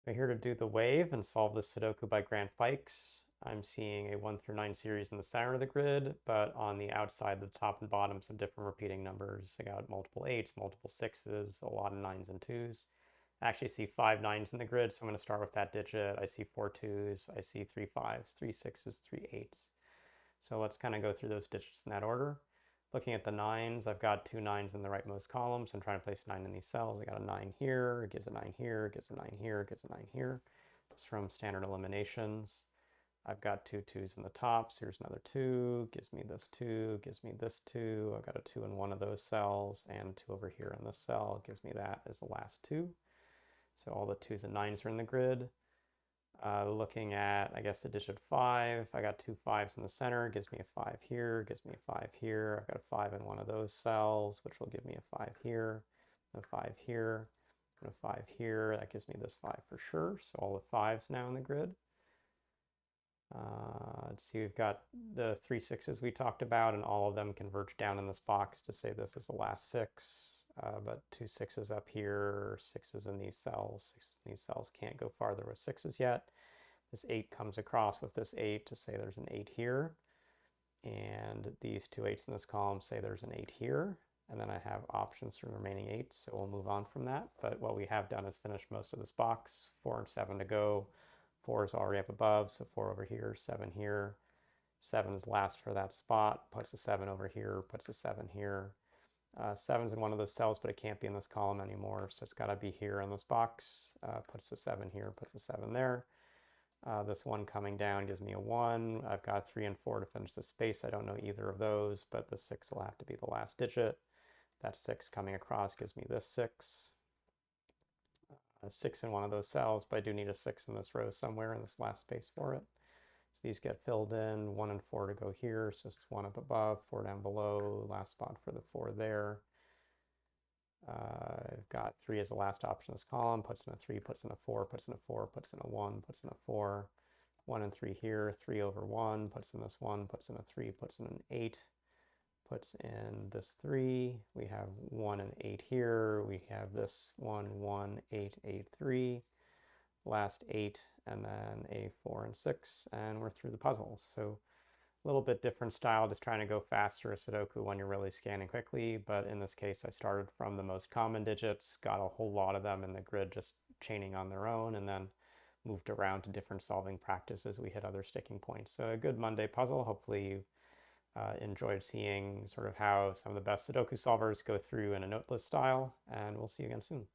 We're here to do the wave and solve this Sudoku by Grant Fikes. I'm seeing a 1 through 9 series in the center of the grid, but on the outside, the top and bottom, some different repeating numbers. I got multiple 8s, multiple 6s, a lot of 9s and 2s. I actually see 5 9s in the grid, so I'm going to start with that digit. I see 4 2s, I see 3 5s, 3 6s, 3 8s. So let's kind of go through those digits in that order. Looking at the 9s, I've got 2 9s in the rightmost column, so I'm trying to place a 9 in these cells. I got a 9 here, it gives a 9 here, it gives a 9 here, it gives a 9 here. Just from standard eliminations. I've got 2 2s in the top, so here's another 2, gives me this 2, gives me this 2. I've got a 2 in one of those cells, and 2 over here in this cell, gives me that as the last 2. So all the 2s and 9s are in the grid. Looking at, I guess, the digit 5, I got 2 5s in the center, gives me a 5 here, gives me a 5 here. I've got a 5 in one of those cells, which will give me a 5 here, a 5 here, and a 5 here. That gives me this 5 for sure. So all the 5s now in the grid. Let's see, we've got the 3 6s we talked about, and all of them converge down in this box to say this is the last 6. But 2 6s up here, 6s in these cells. 6s in these cells can't go farther with 6s yet. This 8 comes across with this 8 to say there's an 8 here. And these 2 8s in this column say there's an 8 here. And then I have options for the remaining 8s, so we'll move on from that. But what we have done is finish most of this box. 4 and 7 to go. 4 is already up above, so 4 over here, 7 here. 7 is last for that spot, puts a 7 over here, puts a 7 here. 7's in one of those cells, but it can't be in this column anymore, so it's got to be here in this box. Puts a 7 here, puts a 7 there. This 1 coming down gives me a 1. I've got 3 and 4 to finish the space. I don't know either of those, but the 6 will have to be the last digit. That 6 coming across gives me this 6. A 6 in one of those cells, but I do need a 6 in this row somewhere in this last space for it. So these get filled in, 1 and 4 to go here, so it's 1 up above, 4 down below, last spot for the 4 there. I've got 3 as the last option in this column, puts in a 3, puts in a 4, puts in a 4, puts in a 1, puts in a 4, 1 and 3 here, 3 over 1, puts in this 1, puts in a 3, puts in an 8, puts in this 3. We have 1 and 8 here. We have this 1, 1, 8, 8, 3. Last 8, and then a 4 and 6, and we're through the puzzle. So a little bit different style, just trying to go faster a Sudoku when you're really scanning quickly, but in this case I started from the most common digits, got a whole lot of them in the grid just chaining on their own, and then moved around to different solving practices. We hit other sticking points. So a good Monday puzzle. Hopefully you enjoyed seeing sort of how some of the best Sudoku solvers go through in a noteless style, and we'll see you again soon.